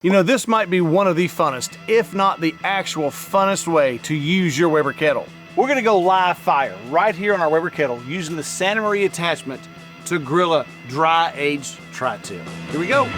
You know, this might be one of the funnest, if not the actual funnest way to use your Weber Kettle. We're gonna go live fire right here on our Weber Kettle using the Santa Maria attachment to grill a dry aged tri-tip. Here we go.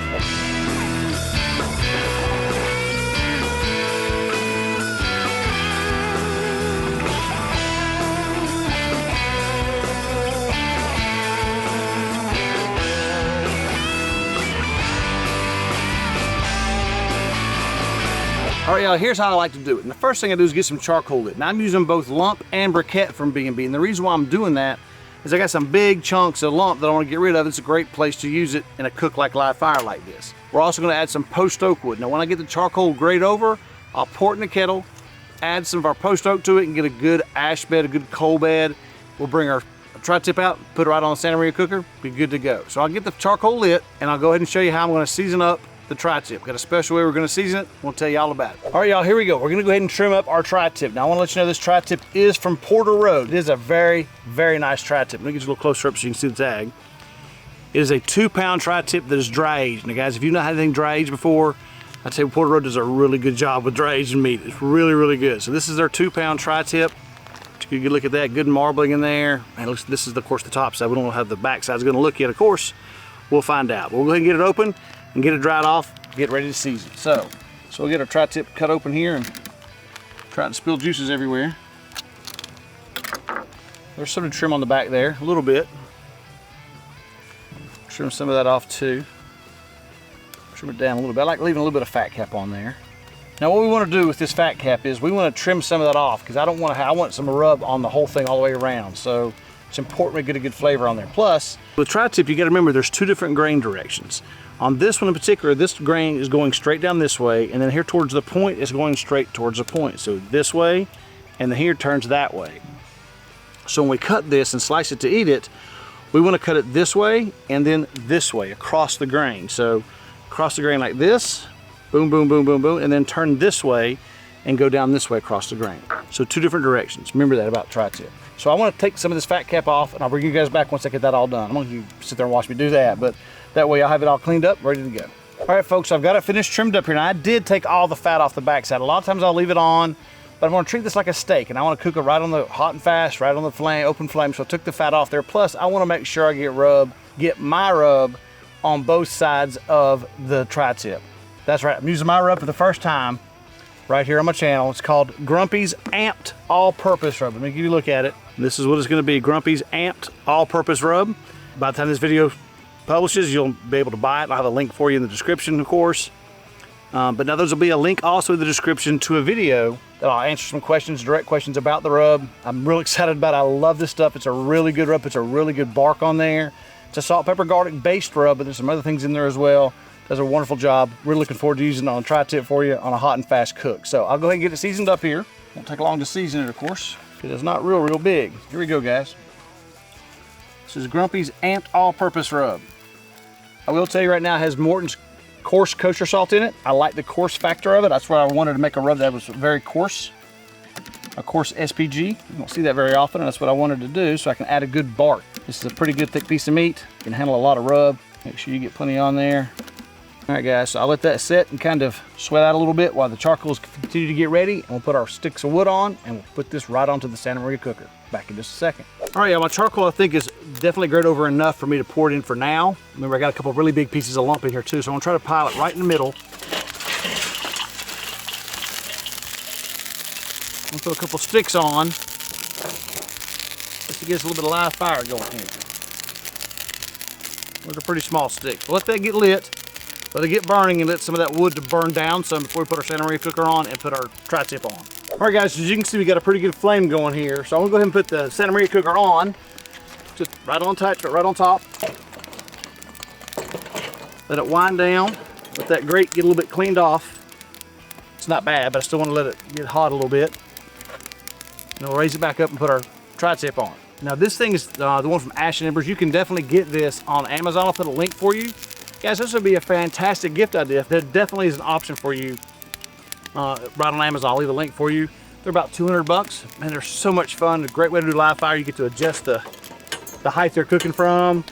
All right, y'all, here's how I like to do it. And the first thing I do is get some charcoal lit. Now I'm using both lump and briquette from B&B. And the reason why I'm doing that is I got some big chunks of lump that I want to get rid of. It's a great place to use it in a cook like live fire like this. We're also going to add some post oak wood. Now when I get the charcoal grate over, I'll pour it in the kettle, add some of our post oak to it and get a good ash bed, a good coal bed. We'll bring our tri-tip out, put it right on the Santa Maria cooker, be good to go. So I'll get the charcoal lit and I'll go ahead and show you how I'm going to season up the tri-tip. Got a special way we're going to season it. We'll tell you all about it. All right, y'all, here we go. We're going to go ahead and trim up our tri-tip. Now I want to let you know this tri-tip is from Porter Road. It is a very, very nice tri-tip. Let me get you a little closer up so you can see the tag. It is a 2-pound tri-tip that is dry aged. Now guys, if you've not had anything dry aged before, I'd say Porter Road does a really good job with dry aged meat. It's really, really good. So this is their 2-pound tri-tip. Take a good look at that, good marbling in there. And this is of course the top side. We don't know how the back side's going to look yet, of course. We'll find out. But we'll go ahead and get it open and get it dried off, get ready to season. So we'll get our tri-tip cut open here and try to spill juices everywhere. There's some trim on the back there, a little bit. Trim some of that off too. Trim it down a little bit. I like leaving a little bit of fat cap on there. Now what we want to do with this fat cap is we want to trim some of that off because I want some rub on the whole thing all the way around. So it's important we get a good flavor on there. Plus, with tri-tip, you got to remember there's 2 different grain directions. On this one in particular, this grain is going straight down this way, and then here towards the point, it's going straight towards the point. So this way, and then here turns that way. So when we cut this and slice it to eat it, we want to cut it this way and then this way across the grain. So across the grain like this, boom, boom, boom, boom, boom, and then turn this way and go down this way across the grain. So 2 different directions. Remember that about tri-tip. So I want to take some of this fat cap off, and I'll bring you guys back once I get that all done. I'm going to sit there and watch me do that, but that way I'll have it all cleaned up, ready to go. All right, folks, I've got it finished trimmed up here. Now, I did take all the fat off the backside. A lot of times I'll leave it on, but I'm going to treat this like a steak, and I want to cook it right on the hot and fast, right on the flame, open flame. So I took the fat off there. Plus, I want to make sure I get my rub on both sides of the tri-tip. That's right. I'm using my rub for the first time right here on my channel. It's called Grumpy's Amped All-Purpose Rub. Let me give you a look at it. This is what it's going to be, Grumpy's Amped All-Purpose Rub. By the time this video publishes, you'll be able to buy it. I'll have a link for you in the description, of course. But now there's will be a link also in the description to a video that I'll answer some questions, direct questions about the rub. I'm real excited about it. I love this stuff. It's a really good rub. It's a really good bark on there. It's a salt, pepper, garlic based rub, but there's some other things in there as well. Does a wonderful job. Really looking forward to using it on a tri-tip for you on a hot and fast cook. So I'll go ahead and get it seasoned up here. Won't take long to season it, of course, because it's not real big. Here we go, guys. This is Grumpy's Amped All-Purpose Rub. I will tell you right now, it has Morton's coarse kosher salt in it. I like the coarse factor of it. That's why I wanted to make a rub that was very coarse. A coarse SPG. You don't see that very often, and that's what I wanted to do so I can add a good bark. This is a pretty good thick piece of meat. You can handle a lot of rub. Make sure you get plenty on there. All right, guys, so I'll let that sit and kind of sweat out a little bit while the charcoals continue to get ready. And we'll put our sticks of wood on, and we'll put this right onto the Santa Maria cooker. Back in just a second. All right, yeah, my charcoal I think is definitely grayed over enough for me to pour it in for now. Remember, I got a couple of really big pieces of lump in here too, so I'm gonna try to pile it right in the middle. I'm gonna throw a couple sticks on just to get us a little bit of live fire going here. Those are pretty small sticks. Let that get lit. Let it get burning and let some of that wood to burn down some before we put our Santa Maria cooker on and put our tri-tip on. All right, guys, as you can see, we got a pretty good flame going here. So I'm gonna go ahead and put the Santa Maria cooker on. Just right on tight, right on top. Let it wind down. Let that grate get a little bit cleaned off. It's not bad, but I still want to let it get hot a little bit. And we'll raise it back up and put our tri-tip on. Now this thing is the one from Ash and Embers. You can definitely get this on Amazon. I'll put a link for you. Guys, this would be a fantastic gift idea. There definitely is an option for you right on Amazon. I'll leave a link for you. They're about 200 bucks, and they're so much fun. A great way to do live fire. You get to adjust the height they're cooking from.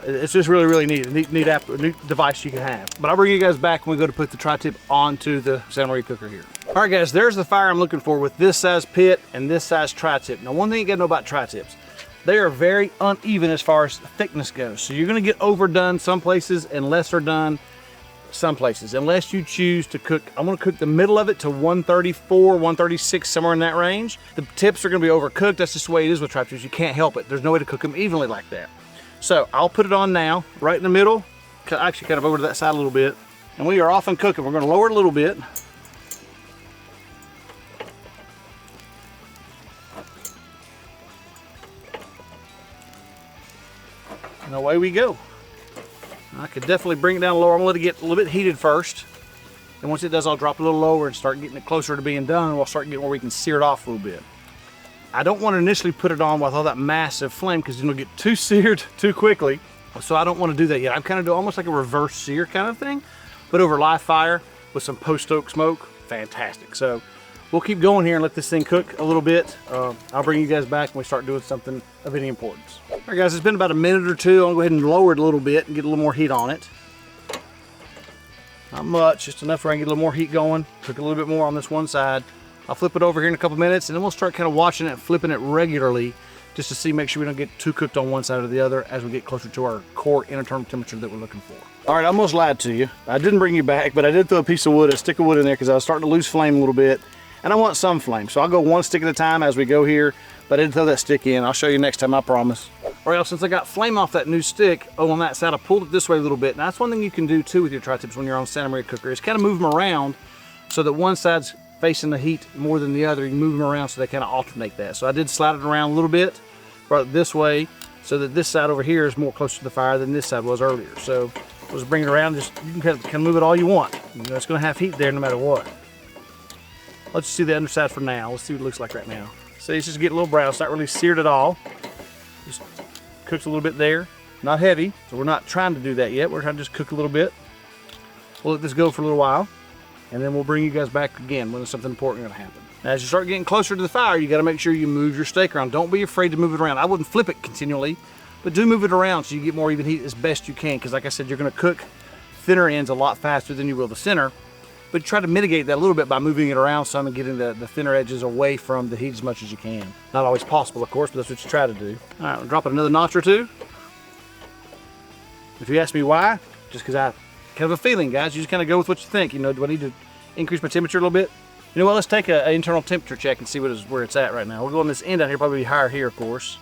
It's just really, really neat. A neat device you can have. But I'll bring you guys back when we go to put the tri-tip onto the Santa Maria cooker here. All right, guys, there's the fire I'm looking for with this size pit and this size tri-tip. Now, one thing you gotta know about tri-tips, they are very uneven as far as thickness goes. So you're gonna get overdone some places and lesser done some places, unless you choose to cook. I'm gonna cook the middle of it to 134, 136, somewhere in that range. The tips are gonna be overcooked. That's just the way it is with tri-tips. You can't help it. There's no way to cook them evenly like that. So I'll put it on now, right in the middle, actually kind of over to that side a little bit. And we are off and cooking. We're gonna lower it a little bit. And away we go. I could definitely bring it down lower. I'm gonna let it get a little bit heated first. And once it does, I'll drop it a little lower and start getting it closer to being done. And we'll start getting where we can sear it off a little bit. I don't want to initially put it on with all that massive flame because it'll get too seared too quickly. So I don't want to do that yet. I'm kind of doing almost like a reverse sear kind of thing, but over live fire with some post-oak smoke. Fantastic. So we'll keep going here and let this thing cook a little bit. I'll bring you guys back when we start doing something of any importance. All right, guys, it's been about a minute or two. I'll go ahead and lower it a little bit and get a little more heat on it. Not much, just enough where I can get a little more heat going. Cook a little bit more on this one side. I'll flip it over here in a couple minutes, and then we'll start kind of watching it, flipping it regularly, just to see, make sure we don't get too cooked on one side or the other as we get closer to our core internal temperature that we're looking for. All right, I almost lied to you. I didn't bring you back, but I did throw a piece of wood, a stick of wood in there, because I was starting to lose flame a little bit, and I want some flame. So I'll go one stick at a time as we go here, but I didn't throw that stick in. I'll show you next time, I promise. All right, since I got flame off that new stick on that side, I pulled it this way a little bit. Now, that's one thing you can do too with your tri-tips when you're on Santa Maria cooker, is kind of move them around so that one side's facing the heat more than the other. You move them around so they kind of alternate that. So I did slide it around a little bit, brought it this way, so that this side over here is more close to the fire than this side was earlier. So we'll just bring it around. Just, you can kind of move it all you want. You know, it's going to have heat there no matter what. Let's see the underside for now. Let's see what it looks like right now. See, it's just getting a little brown. It's not really seared at all. Just cooks a little bit there. Not heavy, so we're not trying to do that yet. We're trying to just cook a little bit. We'll let this go for a little while, and then we'll bring you guys back again when there's something important going to happen. Now, as you start getting closer to the fire, you got to make sure you move your steak around. Don't be afraid to move it around. I wouldn't flip it continually, but do move it around so you get more even heat as best you can, because like I said, you're going to cook thinner ends a lot faster than you will the center. But try to mitigate that a little bit by moving it around some and getting the thinner edges away from the heat as much as you can. Not always possible, of course, but that's what you try to do. All right, we'll drop it another notch or two. If you ask me why, just because I kind of a feeling, guys. You just kind of go with what you think. You know, do I need to increase my temperature a little bit? You know what, let's take an internal temperature check and see where it's at right now. We'll go on this end down here, probably higher here, of course.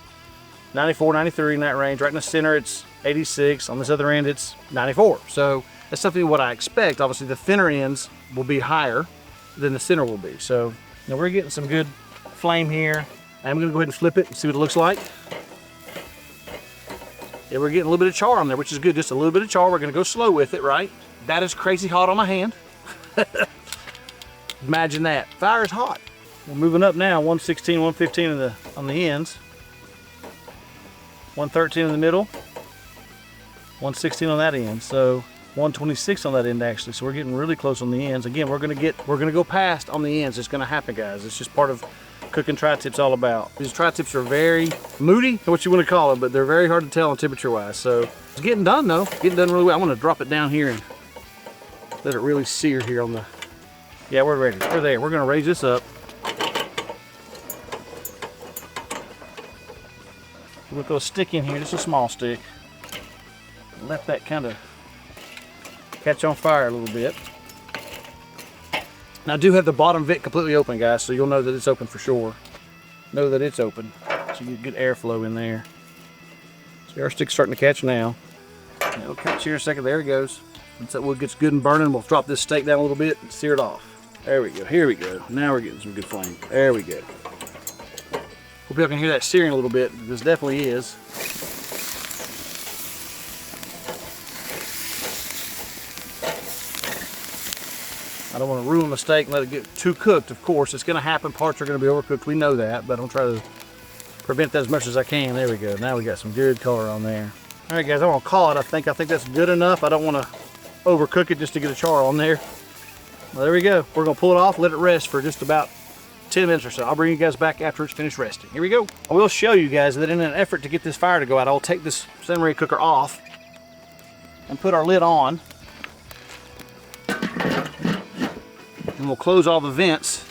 94, 93 in that range. Right in the center, it's 86. On this other end, it's 94. So that's something what I expect. Obviously, the thinner ends will be higher than the center will be. So, you know, we're getting some good flame here. I'm gonna go ahead and flip it and see what it looks like. Yeah, we're getting a little bit of char on there, which is good. Just a little bit of char. We're gonna go slow with it, right? That is crazy hot on my hand. Imagine that. Fire is hot. We're moving up now. 116, 115 on the ends. 113 in the middle. 116 on that end. So 126 on that end actually. So we're getting really close on the ends. Again, we're gonna go past on the ends. It's gonna happen, guys. It's just part of cooking tri-tips all about. These tri-tips are very moody, what you want to call them, but they're very hard to tell on temperature wise. So it's getting done though. Getting done really well. I'm gonna drop it down here and let it really sear here on the, yeah, we're ready. We're there. We're gonna raise this up. We'll throw a stick in here, just a small stick. Let that kind of catch on fire a little bit. Now I do have the bottom vent completely open, guys, so you'll know that it's open for sure. Know that it's open, so you get good airflow in there. See, our stick's starting to catch now. It'll catch here in a second. There it goes. Once that wood gets good and burning, we'll drop this steak down a little bit and sear it off. There we go. Here we go. Now we're getting some good flame. There we go. Hope y'all can hear that searing a little bit. This definitely is. I don't want to ruin the steak and let it get too cooked, of course. It's going to happen. Parts are going to be overcooked. We know that, but I'll try to prevent that as much as I can. There we go. Now we got some good color on there. All right, guys, I'm going to call it. I think that's good enough. I don't want to overcook it just to get a char on there. Well, there we go. We're going to pull it off, let it rest for just about 10 minutes or so. I'll bring you guys back after it's finished resting. Here we go. I will show you guys that in an effort to get this fire to go out, I'll take this Santa Maria cooker off and put our lid on. And we'll close all the vents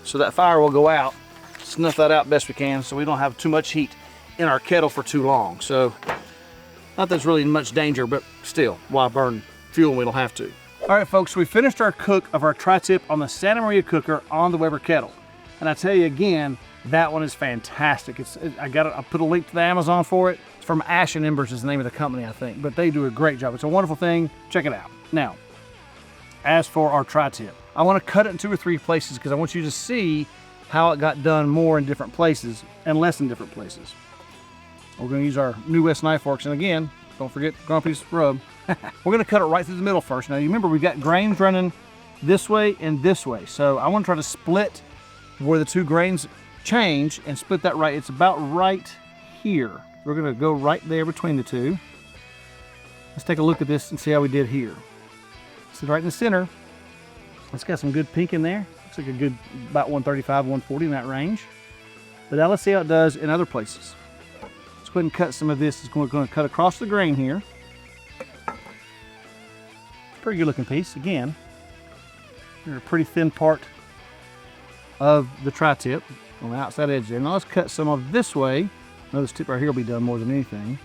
so that fire will go out. Snuff that out best we can so we don't have too much heat in our kettle for too long. So, not that there's really much danger, but still, why burn fuel when we don't have to? All right, folks, so we finished our cook of our tri-tip on the Santa Maria cooker on the Weber Kettle. And I tell you again, that one is fantastic. I put a link to the Amazon for it. It's from Ash and Embers is the name of the company, I think, but they do a great job. It's a wonderful thing. Check it out. Now, as for our tri-tip, I want to cut it in 2 or 3 places because I want you to see how it got done more in different places and less in different places. We're going to use our New West knife forks, and again, don't forget Grumpy's rub. We're going to cut it right through the middle first. Now, you remember we've got grains running this way and this way, so I want to try to split where the 2 grains change and split that right. It's about right here. We're going to go right there between the 2. Let's take a look at this and see how we did here. So right in the center, it's got some good pink in there. Looks like a good about 135, 140 in that range. But now let's see how it does in other places. Let's go ahead and cut some of this. We're going to cut across the grain here. Pretty good looking piece. Again, here's a pretty thin part of the tri-tip on the outside edge there. Now let's cut some of this way. Now this tip right here will be done more than anything.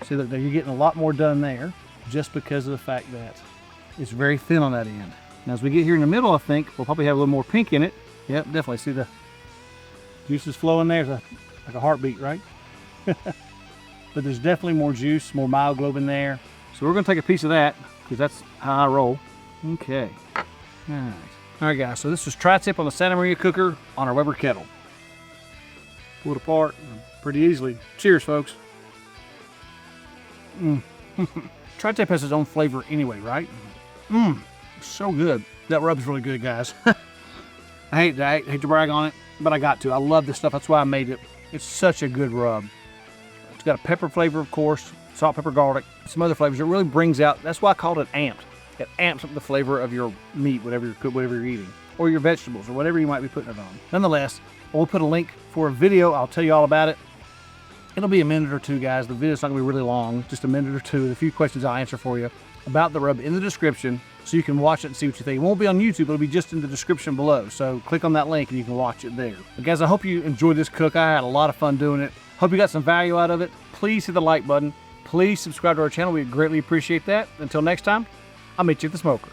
See that you're getting a lot more done there just because of the fact that it's very thin on that end. Now as we get here in the middle, I think we'll probably have a little more pink in it. Yep, definitely. See the juices flowing there. It's like a heartbeat, right? But there's definitely more juice, more myoglobin there. So we're going to take a piece of that because that's how I roll. Okay. All right. All right, guys. So this was tri-tip on the Santa Maria cooker on our Weber Kettle. Pull it apart pretty easily. Cheers, folks. Tri-tip has its own flavor anyway, right? So good. That rub's really good, guys. I hate to brag on it, but I got to. I love this stuff. That's why I made it. It's such a good rub. It's got a pepper flavor, of course, salt, pepper, garlic, some other flavors. It really brings out, that's why I called it amped. It amps up the flavor of your meat, whatever you're eating, or your vegetables, or whatever you might be putting it on. Nonetheless, we'll put a link for a video. I'll tell you all about it. It'll be a minute or 2, guys. The video's not gonna be really long, just a minute or 2. With a few questions I'll answer for you about the rub in the description, so you can watch it and see what you think. It won't be on YouTube, it'll be just in the description below. So click on that link and you can watch it there. But guys, I hope you enjoyed this cook. I had a lot of fun doing it. Hope you got some value out of it. Please hit the like button. Please subscribe to our channel. We greatly appreciate that. Until next time, I'll meet you at the smoker.